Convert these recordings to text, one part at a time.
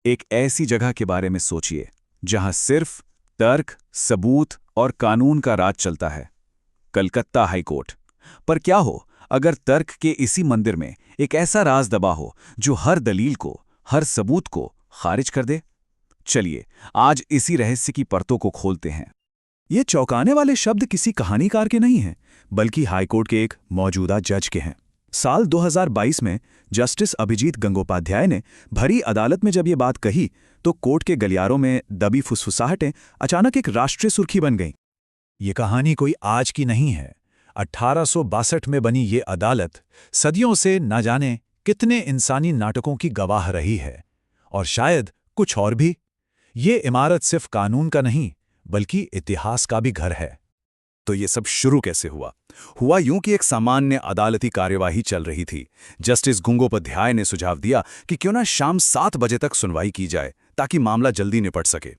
एक ऐसी जगह के बारे में सोचिए जहां सिर्फ तर्क, सबूत और कानून का राज चलता है। Calcutta high court. पर क्या हो अगर तर्क के इसी मंदिर में एक ऐसा राज दबा हो जो हर दलील को, हर सबूत को खारिज कर दे। चलिए आज इसी रहस्य की परतों को खोलते हैं। ये चौंकाने वाले शब्द किसी कहानीकार के नहीं हैं, बल्कि हाईकोर्ट के एक मौजूदा जज के हैं। साल 2022 में जस्टिस अभिजीत गंगोपाध्याय ने भरी अदालत में जब ये बात कही तो कोर्ट के गलियारों में दबी फुसफुसाहटें अचानक एक राष्ट्रीय सुर्खी बन गईं। ये कहानी कोई आज की नहीं है। 1862 में बनी ये अदालत सदियों से न जाने कितने इंसानी नाटकों की गवाह रही है, और शायद कुछ और भी। ये इमारत सिर्फ कानून का नहीं बल्कि इतिहास का भी घर है। तो ये सब शुरू कैसे हुआ? हुआ यूं कि एक सामान्य अदालती कार्यवाही चल रही थी। जस्टिस गंगोपाध्याय ने सुझाव दिया कि क्यों ना शाम 7 बजे तक सुनवाई की जाए ताकि मामला जल्दी निपट सके।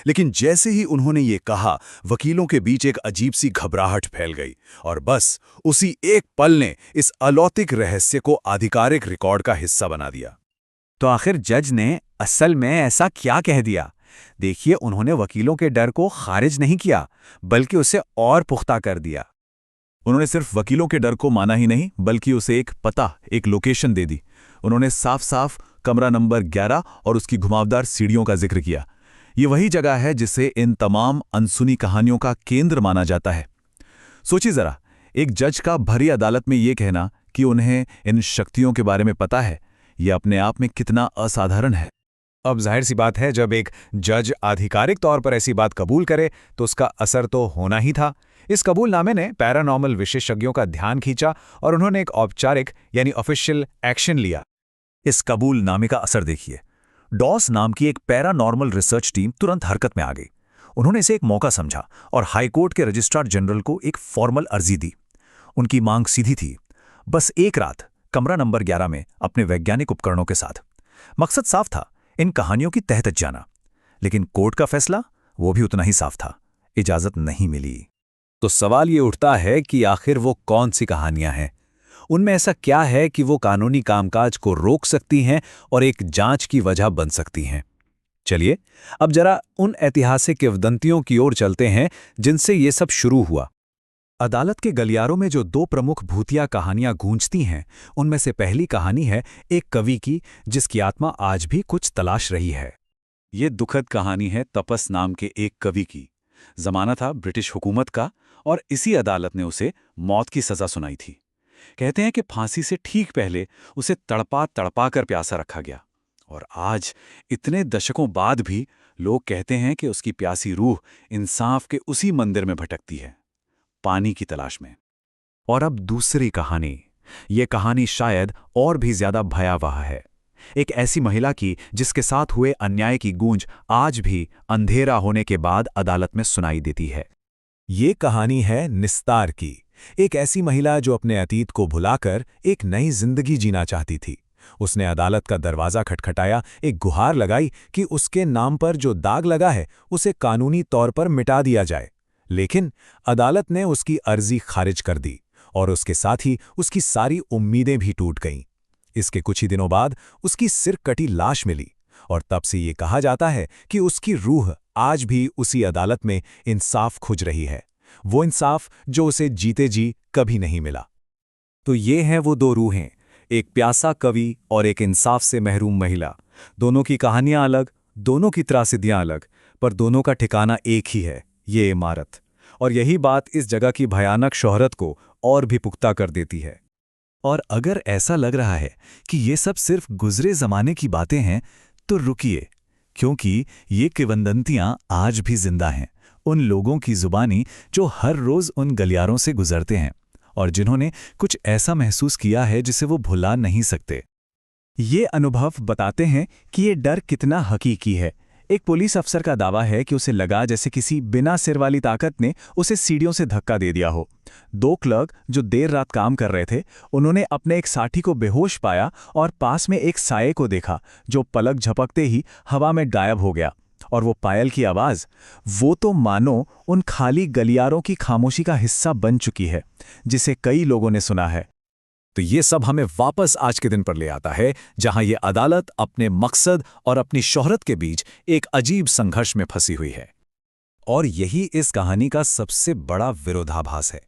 लेकिन जैसे ही उन्होंने ये कहा, वकीलों के बीच एक अजीब सी घबराहट फैल गई, और बस उसी एक पल ने इस अलौकिक रहस्य को आधिकारिक रिकॉर्ड का हिस्सा बना दिया। तो आखिर जज ने असल में ऐसा क्या कह दिया? देखिए, उन्होंने वकीलों के डर को खारिज नहीं किया बल्कि उसे और पुख्ता कर दिया। उन्होंने सिर्फ वकीलों के डर को माना ही नहीं बल्कि उसे एक पता, एक लोकेशन दे दी। उन्होंने साफ साफ कमरा नंबर 11 और उसकी घुमावदार सीढ़ियों का जिक्र किया। ये वही जगह है जिसे इन तमाम अनसुनी कहानियों का केंद्र माना जाता है। सोचिए जरा, एक जज का भरी अदालत में ये कहना कि उन्हें इन शक्तियों के बारे में पता है, यह अपने आप में कितना असाधारण है। अब जाहिर सी बात है, जब एक जज आधिकारिक तौर पर ऐसी बात कबूल करे तो उसका असर तो होना ही था। इस कबूलनामे ने पैरानॉर्मल विशेषज्ञों का ध्यान खींचा और उन्होंने एक औपचारिक यानी ऑफिशियल एक्शन लिया। इस कबूलनामे का असर देखिए। डॉस नाम की एक पैरानॉर्मल रिसर्च टीम तुरंत हरकत में आ गई। उन्होंने इसे एक मौका समझा और हाईकोर्ट के रजिस्ट्रार जनरल को एक फॉर्मल अर्जी दी। उनकी मांग सीधी थी, बस एक रात कमरा नंबर 11 में अपने वैज्ञानिक उपकरणों के साथ। मकसद साफ था, इन कहानियों की तह तक जाना। लेकिन कोर्ट का फैसला वो भी उतना ही साफ था, इजाजत नहीं मिली। तो सवाल ये उठता है कि आखिर वो कौन सी कहानियां हैं? उनमें ऐसा क्या है कि वो कानूनी कामकाज को रोक सकती हैं और एक जांच की वजह बन सकती हैं? चलिए अब जरा उन ऐतिहासिक किंवदंतियों की ओर चलते हैं जिनसे ये सब शुरू हुआ। अदालत के गलियारों में जो 2 प्रमुख भूतिया कहानियां गूंजती हैं, उनमें से पहली कहानी है एक कवि की जिसकी आत्मा आज भी कुछ तलाश रही है। ये दुखद कहानी है तपस नाम के एक कवि की। जमाना था ब्रिटिश हुकूमत का और इसी अदालत ने उसे मौत की सजा सुनाई थी। कहते हैं कि फांसी से ठीक पहले उसे तड़पा तड़पा कर प्यासा रखा गया, और आज इतने दशकों बाद भी लोग कहते हैं कि उसकी प्यासी रूह इंसाफ के उसी मंदिर में भटकती है, पानी की तलाश में। और अब दूसरी कहानी। ये कहानी शायद और भी ज्यादा भयावह है। एक ऐसी महिला की जिसके साथ हुए अन्याय की गूंज आज भी अंधेरा होने के बाद अदालत में सुनाई देती है। ये कहानी है निस्तार की, एक ऐसी महिला जो अपने अतीत को भुलाकर एक नई जिंदगी जीना चाहती थी। उसने अदालत का दरवाजा खटखटाया, एक गुहार लगाई कि उसके नाम पर जो दाग लगा है उसे कानूनी तौर पर मिटा दिया जाए। लेकिन अदालत ने उसकी अर्जी खारिज कर दी और उसके साथ ही उसकी सारी उम्मीदें भी टूट गईं। इसके कुछ ही दिनों बाद उसकी सिर कटी लाश मिली, और तब से ये कहा जाता है कि उसकी रूह आज भी उसी अदालत में इंसाफ खोज रही है, वो इंसाफ जो उसे जीते जी कभी नहीं मिला। तो ये हैं वो 2 रूहें, एक प्यासा कवि और एक इंसाफ से महरूम महिला। दोनों की कहानियां अलग, दोनों की त्रासदियां अलग, पर दोनों का ठिकाना एक ही है, ये इमारत। और यही बात इस जगह की भयानक शोहरत को और भी पुख्ता कर देती है। और अगर ऐसा लग रहा है कि ये सब सिर्फ गुजरे जमाने की बातें हैं, तो रुकिए, क्योंकि ये किंवदंतियां आज भी जिंदा हैं, उन लोगों की जुबानी जो हर रोज उन गलियारों से गुजरते हैं और जिन्होंने कुछ ऐसा महसूस किया है जिसे वो भुला नहीं सकते। ये अनुभव बताते हैं कि ये डर कितना हकीकी है। एक पुलिस अफसर का दावा है कि उसे लगा जैसे किसी बिना सिर वाली ताकत ने उसे सीढ़ियों से धक्का दे दिया हो। 2 क्लर्क जो देर रात काम कर रहे थे, उन्होंने अपने एक साथी को बेहोश पाया और पास में एक साये को देखा जो पलक झपकते ही हवा में गायब हो गया। और वो पायल की आवाज़, वो तो मानो उन खाली गलियारों की खामोशी का हिस्सा बन चुकी है जिसे कई लोगों ने सुना है। तो ये सब हमें वापस आज के दिन पर ले आता है, जहां ये अदालत अपने मकसद और अपनी शोहरत के बीच एक अजीब संघर्ष में फंसी हुई है। और यही इस कहानी का सबसे बड़ा विरोधाभास है।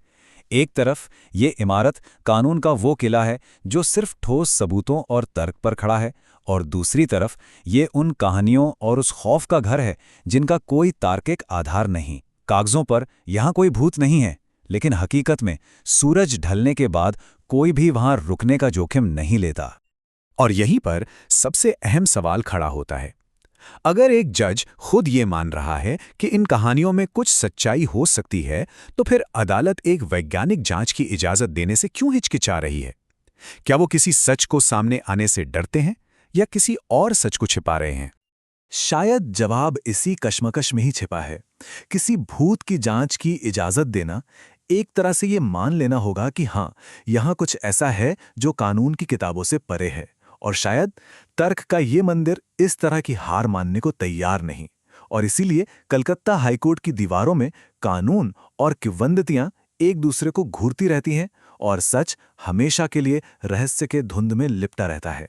एक तरफ ये इमारत कानून का वो किला है जो सिर्फ ठोस सबूतों और तर्क पर खड़ा है, और दूसरी तरफ ये उन कहानियों और उस खौफ का घर है जिनका कोई तार्किक आधार नहीं। कागजों पर यहाँ कोई भूत नहीं है, लेकिन हकीकत में सूरज ढलने के बाद कोई भी वहां रुकने का जोखिम नहीं लेता। और यहीं पर सबसे अहम सवाल खड़ा होता है। अगर एक जज खुद ये मान रहा है कि इन कहानियों में कुछ सच्चाई हो सकती है, तो फिर अदालत एक वैज्ञानिक जांच की इजाजत देने से क्यों हिचकिचा रही है? क्या वो किसी सच को सामने आने से डरते हैं या किसी और सच को छिपा रहे हैं? शायद जवाब इसी कश्मकश में ही छिपा है। किसी भूत की जांच की इजाजत देना एक तरह से ये मान लेना होगा कि हाँ, यहाँ कुछ ऐसा है जो कानून की किताबों से परे है, और शायद तर्क का ये मंदिर इस तरह की हार मानने को तैयार नहीं। और इसीलिए कलकत्ता हाईकोर्ट की दीवारों में कानून और किंवदंतियां एक दूसरे को घूरती रहती हैं, और सच हमेशा के लिए रहस्य के धुंध में लिपटा रहता है।